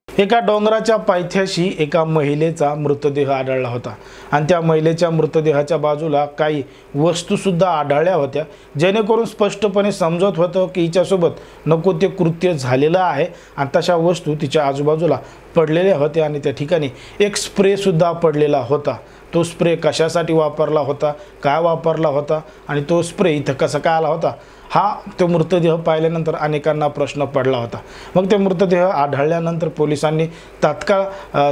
एका डोंगराच्या पायथ्याशी एका महिलेचा मृतदेह आढळला होता आणि त्या महिलेच्या मृतदेहाच्या बाजूला काही वस्तू सुद्धा आढळल्या होत्या, जेणेकरून स्पष्टपणे समजत होतं की हिच्यासोबत नको ते कृत्य झालेलं आहे आणि तशा वस्तू तिच्या आजूबाजूला पडलेल्या होत्या आणि त्या ठिकाणी एक स्प्रे सुद्धा पडलेला होता। तो स्प्रे कशासाठी वापरला होता, काय वापरला होता आणि तो स्प्रे इथं कसा काय आला होता, हा तो मृतदेह पाहिल्यानंतर अनेकांना प्रश्न पडला होता। मग ते मृतदेह आढळल्यानंतर पोलिसांनी तात्काळ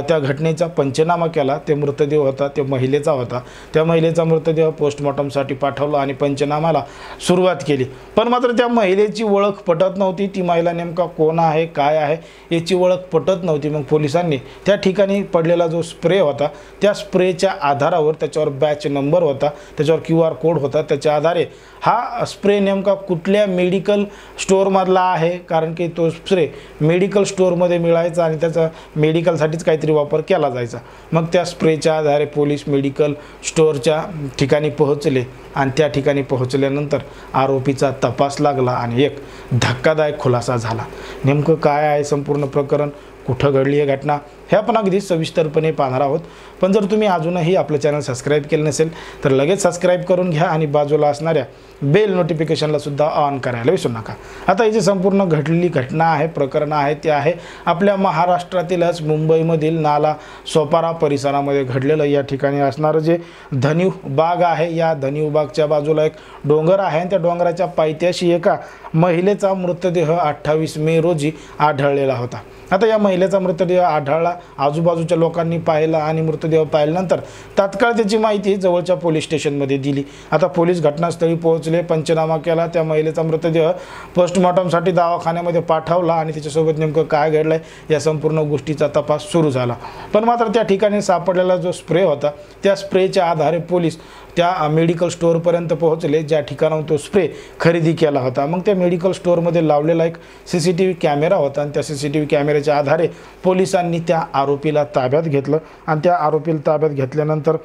त्या घटनेचा पंचनामा केला। ते मृतदेह होता ते महिलेचा होता। त्या महिलेचा मृतदेह पोस्टमॉर्टमसाठी पाठवला आणि पंचनामाला सुरुवात केली। पण मात्र त्या महिलेची ओळख पटत नव्हती। ती महिला नेमका कोण आहे, काय आहे याची ओळख पटत नव्हती। मग पोलिसांनी त्या ठिकाणी पडलेला जो स्प्रे होता त्या स्प्रेच्या आधारावर, त्याच्यावर बॅच नंबर होता, त्याच्यावर QR कोड होता, त्याच्या आधारे हा स्प्रे नेमका कुठल्या मेडिकल स्टोअरमधला आहे, कारण की तो स्प्रे मेडिकल स्टोअरमध्ये मिळायचा आणि त्याचा मेडिकलसाठीच काहीतरी वापर केला जायचा। मग त्या स्प्रेच्या आधारे पोलीस मेडिकल स्टोअरच्या ठिकाणी पोहोचले आणि त्या ठिकाणी पोहोचल्यानंतर आरोपीचा तपास लागला आणि एक धक्कादायक खुलासा झाला। नेमकं काय आहे संपूर्ण प्रकरण, कुठं घडली ही घटना, हे आपण अगदी सविस्तरपणे पाहणार आहोत। पण जर तुम्ही अजूनही आपलं चॅनल सबस्क्राईब केलं नसेल तर लगेच सबस्क्राईब करून घ्या आणि बाजूला असणाऱ्या बेल नोटिफिकेशनला सुद्धा ऑन करायला विसरू नका। आता ही जी संपूर्ण घडलेली घटना आहे, प्रकरण आहे, ते आहे आपल्या महाराष्ट्रातीलच मुंबईमधील नाला सोपारा परिसरामध्ये घडलेलं। या ठिकाणी असणारं जे धनिव बाग आहे, या धनिव बागच्या बाजूला एक डोंगर आहे आणि त्या डोंगराच्या पायथ्याशी एका महिलेचा मृतदेह 28 मे रोजी आढळलेला होता। आता या महिलेचा मृतदेह आढळला, आजूबाजूच्या लोकांनी पाहिला आणि मृतदेह पाहिल्यानंतर तात्काळ त्याची माहिती जवळच्या पोलीस स्टेशनमध्ये दिली। आता पोलीस घटनास्थळी पोहोचले, पंचनामा केला, त्या महिलेचा मृतदेह पोस्टमॉर्टमसाठी दवाखान्यामध्ये पाठवला आणि त्याच्यासोबत नेमकं काय घडलंय या संपूर्ण गोष्टीचा तपास सुरू झाला। पण मात्र त्या ठिकाणी सापडलेला जो स्प्रे होता त्या स्प्रेच्या आधारे पोलीस त्या मेडिकल स्टोअरपर्यंत पोहोचले ज्या ठिकाणाहून तो स्प्रे खरेदी केला होता। मग त्या मेडिकल स्टोअरमध्ये लावलेला एक CCTV कॅमेरा होता आणि त्या CCTV कॅमेऱ्याच्या आधारे पोलिसांनी त्या आरोपीला ताब्यात घेतलं आणि त्या आरोपीला ताब्यात घेतल्यानंतर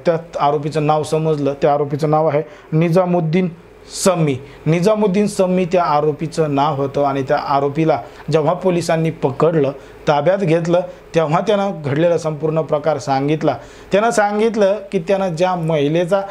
त्या आरोपीचं नाव समजलं। त्या आरोपीचं नाव आहे निजामुद्दीन सम्मी। निजामुद्दीन सम्मी त्या आरोपीचं नाव होतं आणि त्या आरोपीला जेव्हा पोलिसांनी पकडलं, ताब्यात घेतलं, तेव्हा त्यानं घडलेला संपूर्ण प्रकार सांगितला। त्यानं सांगितलं की त्यानं ज्या महिलेचा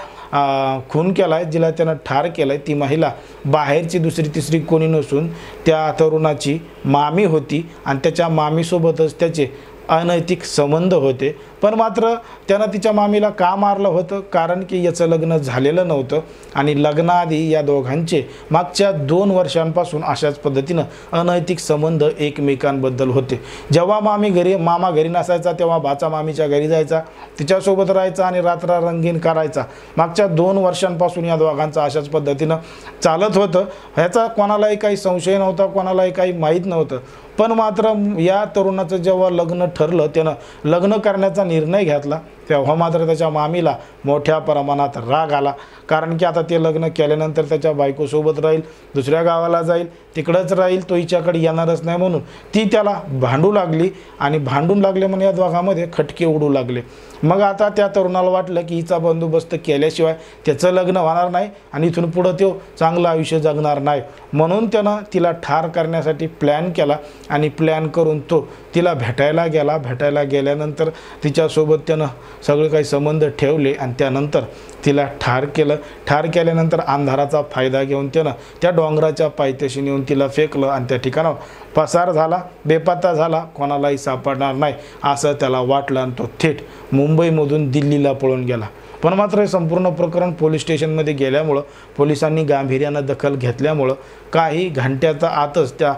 खून केला आहे, जिला त्यानं ठार केलं आहे, ती महिला बाहेरची दुसरी तिसरी कोणी नसून त्या तरुणाची मामी होती आणि त्याच्या मामीसोबतच त्याचे अनैतिक संबंध होते। पण मात्र त्यानं तिच्या मामीला का मारलं होतं, कारण की याचं लग्न झालेलं नव्हतं आणि लग्नाआधी या दोघांचे मागच्या 2 वर्षांपासून अशाच पद्धतीनं अनैतिक संबंध एकमेकांबद्दल होते। जेव्हा मामा घरी नसायचा तेव्हा भाचा मामीच्या घरी जायचा, तिच्यासोबत राहायचा आणि रात्र रंगीन करायचा। मागच्या 2 वर्षांपासून या दोघांचं अशाच पद्धतीनं चालत होतं। ह्याचा कोणालाही काही संशय नव्हता, कोणालाही काही माहीत नव्हतं। पण मात्र या तरुणाचं जेव्हा लग्न ठरलं, त्यानं लग्न करण्याचा निर्णय घेतला, तेव्हा मात्र त्याच्या मामीला मोठ्या प्रमाणात राग आला, कारण की आता ते लग्न केल्यानंतर त्याच्या बायकोसोबत राहील, दुसऱ्या गावाला जाईल, तिकडंच राहील, तो हिच्याकडे येणारच नाही म्हणून ती त्याला भांडू लागली आणि भांडून लागले म्हणून या दोघांमध्ये खटके उडू लागले। मग आता त्या तरुणाला वाटलं की हिचा बंदोबस्त केल्याशिवाय त्याचं लग्न होणार नाही आणि इथून पुढं तो चांगलं आयुष्य जगणार नाही, म्हणून त्यानं तिला ठार करण्यासाठी प्लॅन केला आणि प्लॅन करून तो तिला भेटायला गेला। भेटायला गेल्यानंतर तिच्यासोबत त्यानं सगळे काही संबंध ठेवले आणि त्यानंतर तिला ठार केलं। ठार केल्यानंतर अंधाराचा फायदा घेऊन त्यानं त्या डोंगराच्या पायथ्याशी नेऊन तिला फेकलं आणि त्या ठिकाणावर पसार झाला, बेपत्ता झाला, कोणालाही सापडणार नाही असं त्याला वाटलं आणि तो थेट मुंबईमधून दिल्लीला पळून गेला। पण मात्र हे संपूर्ण प्रकरण पोलीस स्टेशनमध्ये गेल्यामुळं, पोलिसांनी गांभीर्यानं दखल घेतल्यामुळं काही घंट्याच्या आतच त्या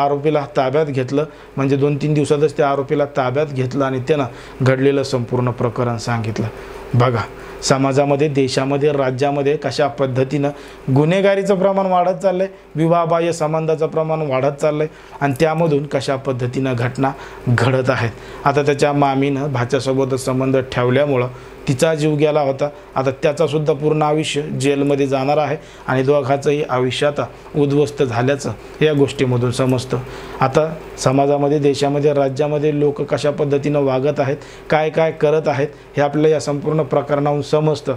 आरोपीला ताब्यात घेतलं, म्हणजे 2-3 दिवसातच त्या आरोपीला ताब्यात घेतलं आणि त्यानं घडलेलं संपूर्ण प्रकरण सांगितलं। बघा, समाजामध्ये, देशामध्ये, राज्यामध्ये कशा पद्धतीनं गुन्हेगारीचं प्रमाण वाढत चाललंय, विवाहबाह्य संबंधाचं प्रमाण वाढत चाललंय आणि त्यामधून कशा पद्धतीनं घटना घडत आहेत। आता त्याच्या मामीनं भाच्यासोबत संबंध ठेवल्यामुळं तिचा जीव गेला होता, आता त्याचासुद्धा पूर्ण आयुष्य जेलमध्ये जाणार आहे आणि दोघांचंही आयुष्य आता उद्ध्वस्त झाल्याचं या गोष्टीमधून समजतं। आता समाजामध्ये, देशामध्ये, राज्यामध्ये लोक कशा पद्धतीनं वागत आहेत, काय काय करत आहेत हे आपल्याला या संपूर्ण प्रकरणावरून समजतं।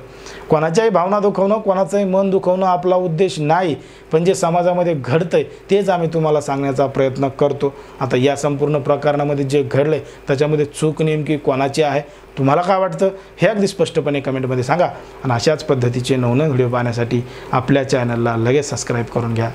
कोणाच्याही भावना दुखवणं, कोणाचंही मन दुखवणं आपला उद्देश नाही, पण जे समाजामध्ये घडतंय तेच आम्ही तुम्हाला सांगण्याचा प्रयत्न करतो। आता या संपूर्ण प्रकरणामध्ये जे घडलंय त्याच्यामध्ये चूक नेमकी कोणाची आहे, तुम्हाला काय वाटतं हे अगदी स्पष्टपणे कमेंटमध्ये सांगा। आणि अशाच पद्धतीचे नवनवीन व्हिडिओ पाहण्यासाठी आपल्या चॅनलला लगेच सबस्क्राईब करून घ्या।